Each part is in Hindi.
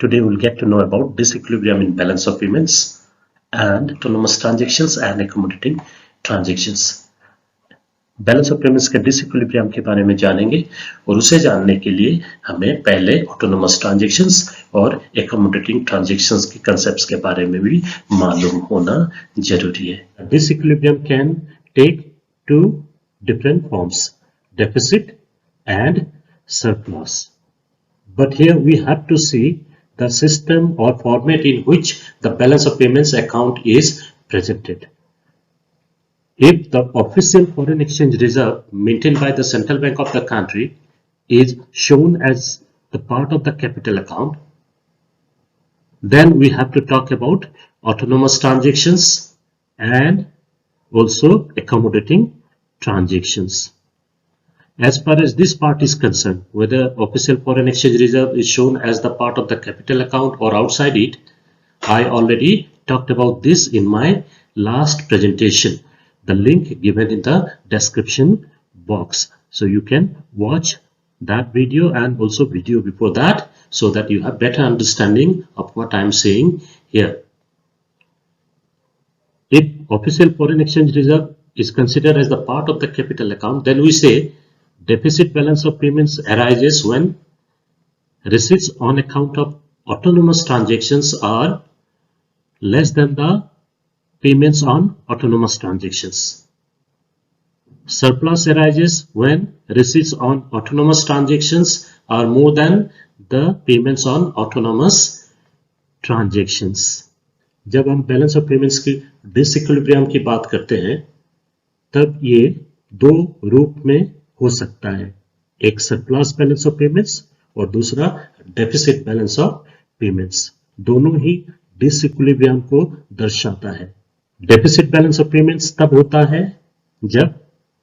Today we'll get to know about disequilibrium in balance of payments and autonomous transactions and accommodating transactions. Balance of payments के डिसइक्विलिब्रियम के बारे में जानेंगे और उसे जानने के लिए हमें पहले ऑटोनोमस ट्रांजैक्शंस और एकमोडेटिंग ट्रांजैक्शंस के कंसेप्ट्स के बारे में भी मालूम होना जरूरी है. Disequilibrium can take two different forms, deficit and surplus. But here we have to see the system or format in which the balance of payments account is presented. If the official foreign exchange reserve maintained by the central bank of the country is shown as the part of the capital account, then we have to talk about autonomous transactions and also accommodating transactions. As far as this part is concerned, whether official foreign exchange reserve is shown as the part of the capital account or outside it, I already talked about this in my last presentation. The link given in the description box. So you can watch that video and also video before that so that you have better understanding of what I am saying here. If official foreign exchange reserve is considered as the part of the capital account, then we say deficit balance of payments arises when receipts on account of autonomous transactions are less than the payments on autonomous transactions. Surplus arises when receipts on autonomous transactions are more than the payments on autonomous transactions. जब हम बैलेंस ऑफ पेमेंट्स की डिसइक्विलिब्रियम की बात करते हैं तब ये दो रूप में हो सकता है, एक सरप्लस बैलेंस ऑफ पेमेंट्स और दूसरा डेफिसिट बैलेंस ऑफ पेमेंट्स. दोनों ही डिसइक्विलिब्रियम को दर्शाता है. डेफिसिट बैलेंस ऑफ पेमेंट्स तब होता है जब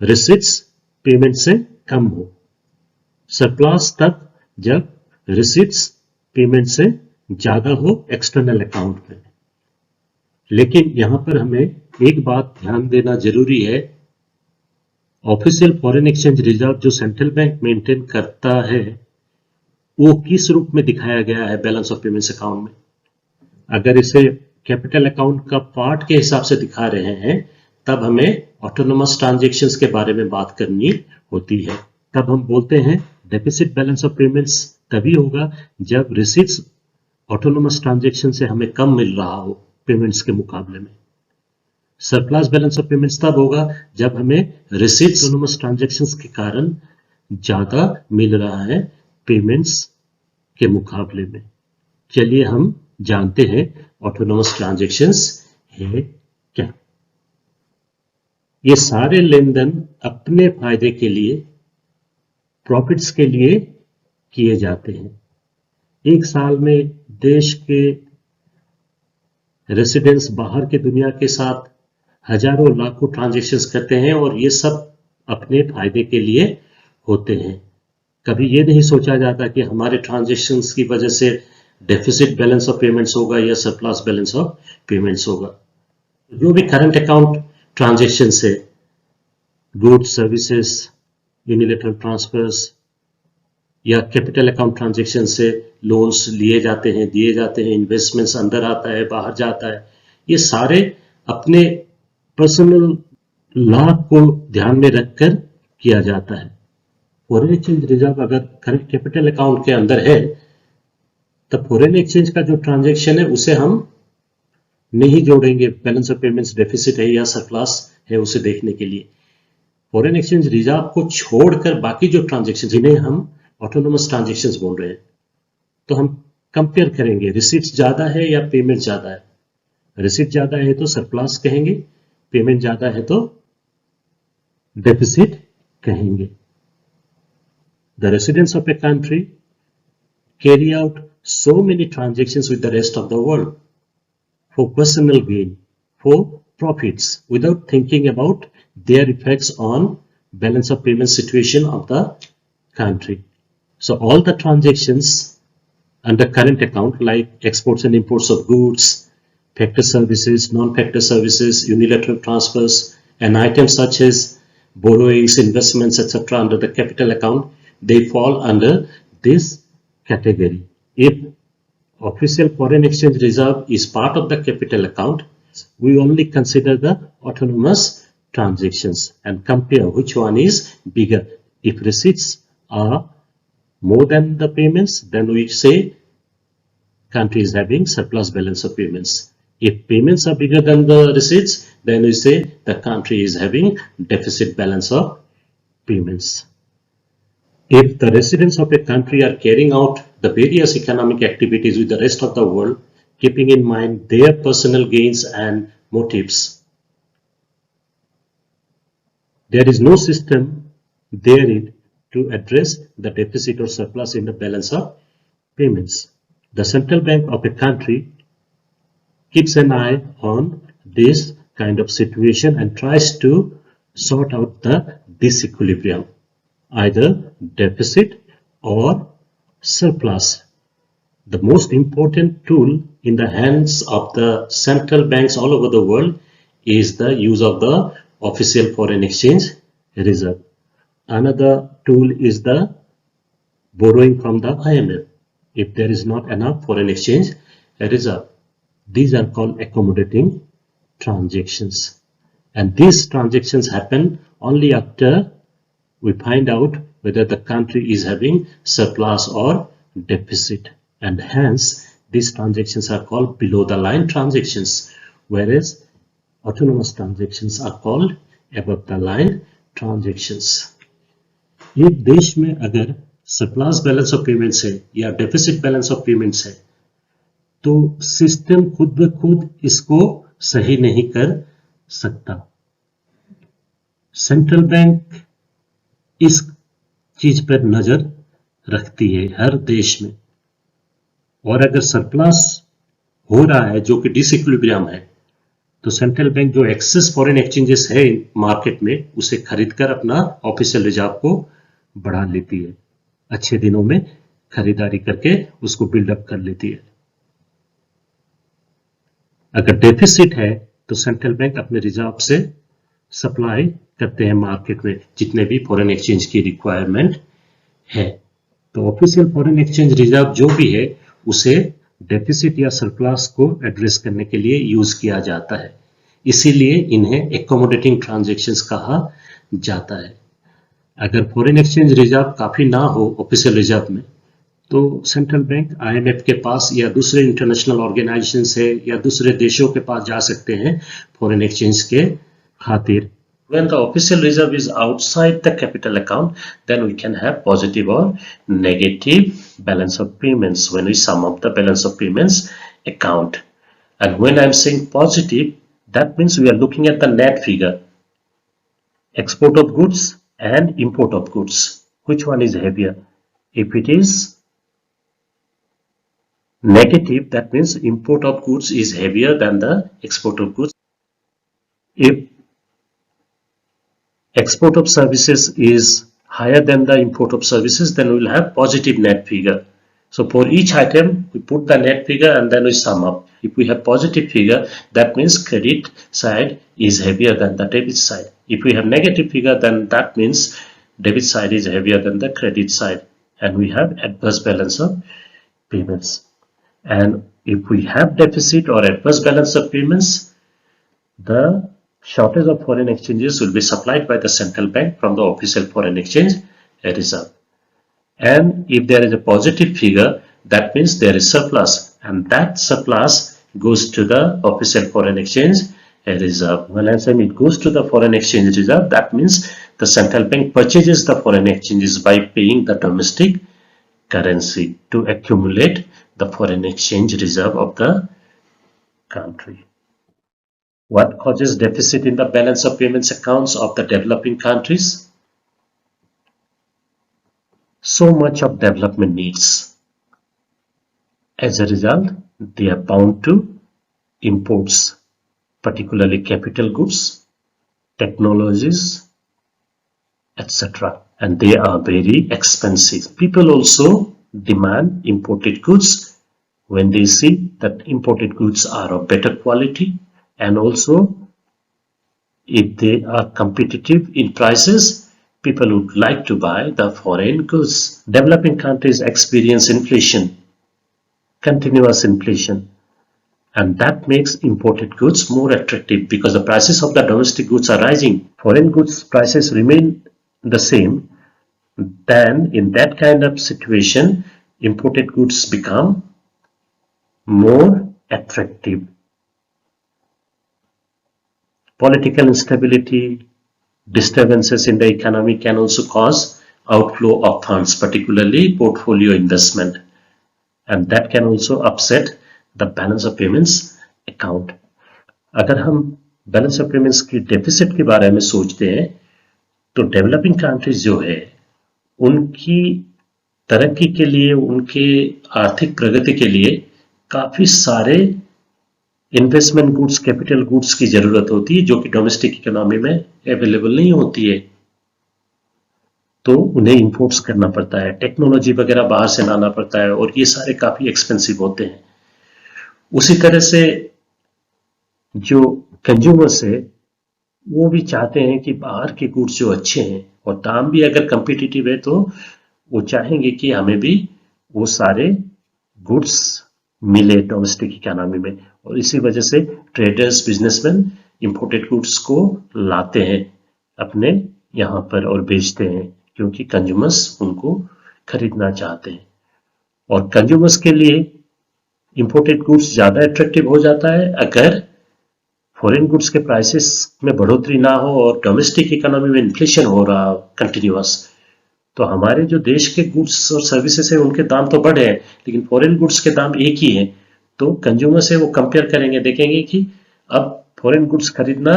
रिसीट्स पेमेंट से कम हो, सरप्लस तब जब रिसीट्स पेमेंट से ज्यादा हो एक्सटर्नल अकाउंट में. लेकिन यहां पर हमें एक बात ध्यान देना जरूरी है, ऑफिशियल फॉरेन एक्सचेंज रिजर्व जो सेंट्रल बैंक मेंटेन करता है वो किस रूप में दिखाया गया है बैलेंस ऑफ पेमेंट्स अकाउंट में. अगर इसे कैपिटल अकाउंट का पार्ट के हिसाब से दिखा रहे हैं तब हमें ऑटोनोमस ट्रांजैक्शंस के बारे में बात करनी होती है. तब हम बोलते हैं डेफिसिट बैलेंस ऑफ पेमेंट्स तभी होगा जब रिसीट्स ऑटोनोमस ट्रांजैक्शन से हमें कम मिल रहा हो पेमेंट्स के मुकाबले में. सरप्लस बैलेंस ऑफ पेमेंट्स तब होगा जब हमें रिसीट्स ऑटोनोमस ट्रांजैक्शंस के कारण ज्यादा मिल रहा है पेमेंट्स के मुकाबले में. चलिए हम जानते हैं ऑटोनोमस ट्रांजैक्शंस है क्या. ये सारे लेन देन अपने फायदे के लिए, प्रॉफिट्स के लिए किए जाते हैं. एक साल में देश के रेसिडेंट्स बाहर के दुनिया के साथ हजारों लाखों ट्रांजैक्शंस करते हैं और ये सब अपने फायदे के लिए होते हैं. कभी ये नहीं सोचा जाता कि हमारे ट्रांजैक्शंस की वजह से डेफिसिट बैलेंस ऑफ पेमेंट्स होगा या सरप्लस बैलेंस ऑफ पेमेंट्स होगा. जो भी करंट अकाउंट ट्रांजैक्शन से गुड्स, सर्विसेज, यूनिलैटरल ट्रांसफर्स या कैपिटल अकाउंट ट्रांजैक्शन से लोन्स लिए जाते हैं, दिए जाते हैं, इन्वेस्टमेंट्स अंदर आता है, बाहर जाता है, ये सारे अपने पर्सनल लाभ को ध्यान में रखकर किया जाता है. फॉरेन एक्सचेंज रिजर्व अगर करंट कैपिटल अकाउंट के अंदर है तब फॉरेन एक्सचेंज का जो ट्रांजैक्शन है उसे हम नहीं जोड़ेंगे बैलेंस ऑफ पेमेंट्स डेफिसिट है या सरप्लस है उसे देखने के लिए. फॉरेन एक्सचेंज रिजर्व को छोड़कर बाकी जो ट्रांजैक्शन जिन्हें हम ऑटोनोमस ट्रांजैक्शंस बोल रहे हैं तो हम कंपेयर करेंगे रिसीट्स ज्यादा है या पेमेंट ज्यादा है. रिसीट ज्यादा है तो सरप्लस कहेंगे, पेमेंट ज्यादा है तो डेफिसिट कहेंगे. The residents of a country carry out so many transactions with the rest of the world for personal gain, for profits, without thinking about their effects on balance of payment situation of the country. So all the transactions under current account like exports and imports of goods, factor services, non-factor services, unilateral transfers, and items such as borrowings, investments, etc. under the capital account, they fall under this category. If official foreign exchange reserve is part of the capital account, we only consider the autonomous transactions and compare which one is bigger. If receipts are more than the payments, then we say country is having surplus balance of payments. If payments are bigger than the receipts, then we say the country is having deficit balance of payments. If the residents of a country are carrying out the various economic activities with the rest of the world, keeping in mind their personal gains and motives, there is no system therein to address the deficit or surplus in the balance of payments. The central bank of a country keeps an eye on this kind of situation and tries to sort out the disequilibrium, either deficit or surplus. The most important tool in the hands of the central banks all over the world is the use of the official foreign exchange reserve. Another tool is the borrowing from the IMF if there is not enough foreign exchange reserve. These are called accommodating transactions, and these transactions happen only after we find out whether the country is having surplus or deficit, and hence these transactions are called below the line transactions, whereas autonomous transactions are called above the line transactions. एक देश में अगर सरप्लस बैलेंस ऑफ पेमेंट्स है या डेफिसिट बैलेंस ऑफ पेमेंट्स है तो सिस्टम खुद ब खुद इसको सही नहीं कर सकता। सेंट्रल बैंक इस चीज पर नजर रखती है हर देश में, और अगर सरप्लस हो रहा है जो कि डिसइक्विलिब्रियम है तो सेंट्रल बैंक जो एक्सेस फॉरेन एक्सचेंजेस है मार्केट में उसे खरीदकर अपना ऑफिशियल रिजर्व को बढ़ा लेती है, अच्छे दिनों में खरीदारी करके उसको बिल्डअप कर लेती है। अगर डेफिसिट है तो सेंट्रल बैंक अपने रिजर्व से सप्लाई करते हैं मार्केट में जितने भी फॉरेन एक्सचेंज की रिक्वायरमेंट है। तो ऑफिशियल फॉरेन एक्सचेंज रिजर्व जो भी है उसे डेफिसिट या सरप्लस को एड्रेस करने के लिए यूज किया जाता है, इसीलिए इन्हें एकोमोडेटिंग ट्रांजैक्शंस कहा जाता है। अगर फॉरेन एक्सचेंज रिजर्व काफी ना हो ऑफिशियल रिजर्व में तो सेंट्रल बैंक आईएमएफ के पास या दूसरे इंटरनेशनल ऑर्गेनाइजेशन से या दूसरे देशों के पास जा सकते हैं फॉरेन एक्सचेंज के खातिर। When the official reserve is outside the capital account, then we can have positive or negative balance of payments when we sum up the balance of payments account. And when I'm saying positive, that means we are looking at the net figure, export of goods and import of goods. Which one is heavier? If it is negative, that means import of goods is heavier than the export of goods. If export of services is higher than the import of services, then we will have positive net figure. So for each item, we put the net figure and then we sum up. If we have positive figure, that means credit side is heavier than the debit side. If we have negative figure, then that means debit side is heavier than the credit side. And we have adverse balance of payments. And if we have deficit or adverse balance of payments, the shortage of foreign exchanges will be supplied by the central bank from the official foreign exchange reserve. And if there is a positive figure, that means there is surplus, and that surplus goes to the official foreign exchange reserve. When I say it goes to the foreign exchange reserve, that means the central bank purchases the foreign exchanges by paying the domestic currency to accumulate the foreign exchange reserve of the country. What causes deficit in the balance of payments accounts of the developing countries? So much of development needs. As a result, they are bound to imports, particularly capital goods, technologies, etc. And they are very expensive. People also demand imported goods when they see that imported goods are of better quality, and also if they are competitive in prices, people would like to buy the foreign goods. Developing countries experience inflation continuous inflation, and that makes imported goods more attractive because the prices of the domestic goods are rising. Foreign goods prices remain the same. Then in that kind of situation, imported goods become more attractive. Political instability, disturbances in the economy can also cause outflow of funds, particularly portfolio investment, and that can also upset the balance of payments account. अगर हम बैलेंस ऑफ पेमेंट्स की डेफिसिट के बारे में सोचते हैं तो डेवलपिंग कंट्रीज जो है उनकी तरक्की के लिए, उनके आर्थिक प्रगति के लिए काफी सारे इन्वेस्टमेंट गुड्स, कैपिटल गुड्स की जरूरत होती है जो कि डोमेस्टिक इकोनॉमी में अवेलेबल नहीं होती है, तो उन्हें इंपोर्ट्स करना पड़ता है, टेक्नोलॉजी वगैरह बाहर से लाना पड़ता है और ये सारे काफी एक्सपेंसिव होते हैं। उसी तरह से जो कंज्यूमर्स है वो भी चाहते हैं कि बाहर के गुड्स जो अच्छे हैं और दाम भी अगर कम्पिटिटिव है तो वो चाहेंगे कि हमें भी वो सारे गुड्स मिले डोमेस्टिक इकोनॉमी में, और इसी वजह से ट्रेडर्स, बिजनेसमैन इंपोर्टेड गुड्स को लाते हैं अपने यहाँ पर और बेचते हैं क्योंकि कंज्यूमर्स उनको खरीदना चाहते हैं। और कंज्यूमर्स के लिए इंपोर्टेड गुड्स ज्यादा अट्रैक्टिव हो जाता है अगर फॉरेन गुड्स के प्राइसेस में बढ़ोतरी ना हो और डोमेस्टिक इकोनॉमी में इन्फ्लेशन हो रहा कंटिन्यूअस, तो हमारे जो देश के गुड्स और सर्विसेज है उनके दाम तो बढ़े हैं लेकिन फॉरेन गुड्स के दाम एक ही हैं, तो कंज्यूमर से वो कंपेयर करेंगे, देखेंगे कि अब फॉरेन गुड्स खरीदना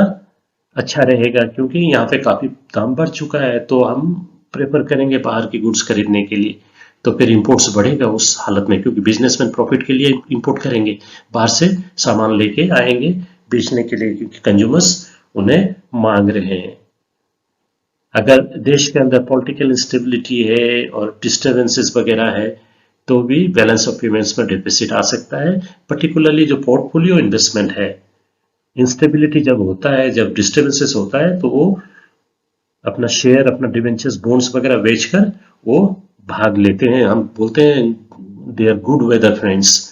अच्छा रहेगा क्योंकि यहाँ पे काफी दाम बढ़ चुका है, तो हम प्रेफर करेंगे बाहर की गुड्स खरीदने के लिए। तो फिर इंपोर्ट्स बढ़ेगा उस हालत में क्योंकि बिजनेसमैन प्रॉफिट के लिए इंपोर्ट करेंगे, बाहर से सामान लेके आएंगे बेचने के लिए क्योंकि कंज्यूमर्स उन्हें मांग रहे हैं। अगर देश के अंदर पॉलिटिकल इंस्टेबिलिटी है और डिस्टर्बेंसेस वगैरह है तो भी बैलेंस ऑफ पेमेंट्स में डिफिसिट आ सकता है, पर्टिकुलरली जो पोर्टफोलियो इन्वेस्टमेंट है। इंस्टेबिलिटी जब होता है, जब डिस्टर्बेंसेस होता है तो वो अपना शेयर, अपना डिवेंचर्स, बॉन्ड्स वगैरह बेचकर वो भाग लेते हैं। हम बोलते हैं they are good weather friends.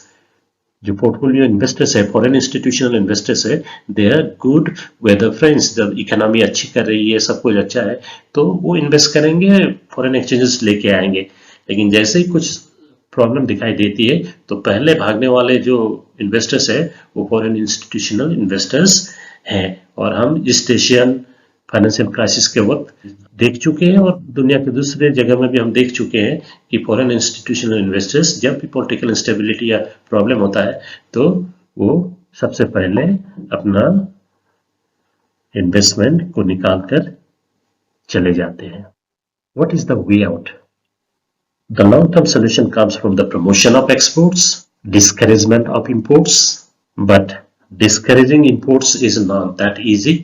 जो पोर्टफोलियो इन्वेस्टर्स है, फॉरेन इंस्टीट्यूशनल इन्वेस्टर्स है, they are good weather friends. जब इकोनॉमी अच्छी कर रही है, सब कुछ अच्छा है, तो वो इन्वेस्ट करेंगे, फॉरेन एक्सचेंजेस लेके आएंगे। लेकिन जैसे ही कुछ प्रॉब्लम दिखाई देती है तो पहले भागने वाले जो इन्वेस्टर्स है वो फॉरेन इंस्टीट्यूशनल इन्वेस्टर्स हैं। और हम ईस्ट एशियन फाइनेंशियल क्राइसिस के वक्त देख चुके हैं और दुनिया के दूसरे जगह में भी हम देख चुके हैं कि फॉरेन इंस्टीट्यूशनल इन्वेस्टर्स जब भी पॉलिटिकल इंस्टेबिलिटी या प्रॉब्लम होता है तो वो सबसे पहले अपना इन्वेस्टमेंट को निकाल कर चले जाते हैं। What is the way out? The long-term solution comes from the promotion of exports, discouragement of imports, but discouraging imports is not that easy.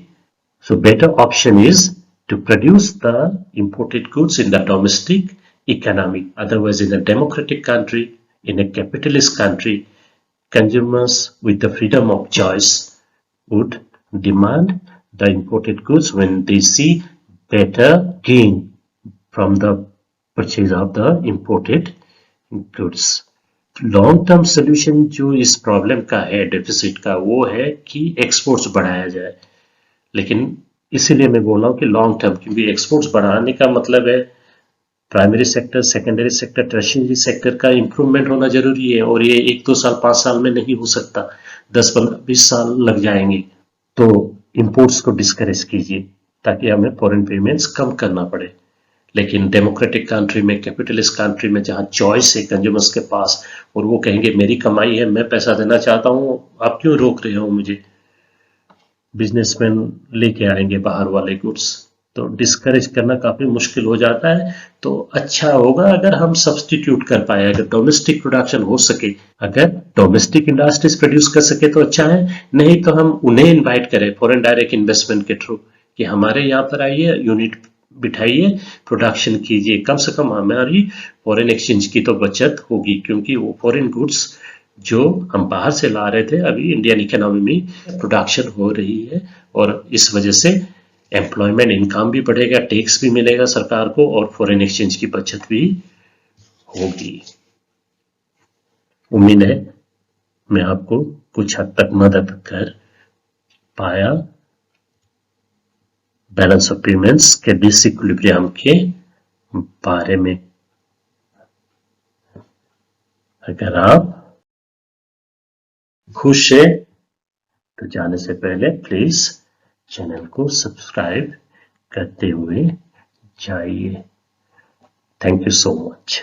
So better option is to produce the imported goods in the domestic economy. Otherwise, in a democratic country, in a capitalist country, consumers with the freedom of choice would demand the imported goods when they see better gain from the purchase of the imported goods. Long term solution जो इस प्रॉब्लम का है, डेफिसिट का, वो है कि एक्सपोर्ट्स बढ़ाया जाए। लेकिन इसीलिए मैं बोल रहा हूँ कि लॉन्ग टर्म, क्योंकि एक्सपोर्ट्स बढ़ाने का मतलब है primary sector, secondary sector, tertiary sector का इंप्रूवमेंट होना जरूरी है और ये 1-2 साल 5 साल में नहीं हो सकता, 10-15-20 साल लग जाएंगे। तो इंपोर्ट्स को डिस्करेज कीजिए ताकि हमें फॉरेन पेमेंट्स कम करना पड़े। लेकिन डेमोक्रेटिक कंट्री में, कैपिटलिस्ट कंट्री में जहां चॉइस है कंज्यूमर्स के पास और वो कहेंगे मेरी कमाई है, मैं पैसा देना चाहता हूं, आप क्यों रोक रहे हो मुझे, बिजनेसमैन लेके आएंगे बाहर वाले गुड्स, तो डिस्करेज करना काफी मुश्किल हो जाता है। तो अच्छा होगा अगर हम सब्स्टिट्यूट कर पाए, अगर डोमेस्टिक प्रोडक्शन हो सके, अगर डोमेस्टिक इंडस्ट्रीज प्रोड्यूस कर सके तो अच्छा है, नहीं तो हम उन्हें इन्वाइट करें फॉरेन डायरेक्ट इन्वेस्टमेंट के थ्रू कि हमारे यहाँ पर आइए, यूनिट बिठाइए, प्रोडक्शन कीजिए, कम से कम हमारी फॉरेन एक्सचेंज की तो बचत होगी क्योंकि वो फॉरेन गुड्स जो हम बाहर से ला रहे थे अभी इंडियन इकोनॉमी में प्रोडक्शन हो रही है और इस वजह से एम्प्लॉयमेंट, इनकम भी बढ़ेगा, टैक्स भी मिलेगा सरकार को और फॉरेन एक्सचेंज की बचत भी होगी। उम्मीद है मैं आपको कुछ हद तक मदद कर पाया बैलेंस ऑफ पेमेंट्स के डिसइक्विलिब्रियम के बारे में। अगर आप खुश हैं तो जाने से पहले प्लीज चैनल को सब्सक्राइब करते हुए जाइए। Thank you so much.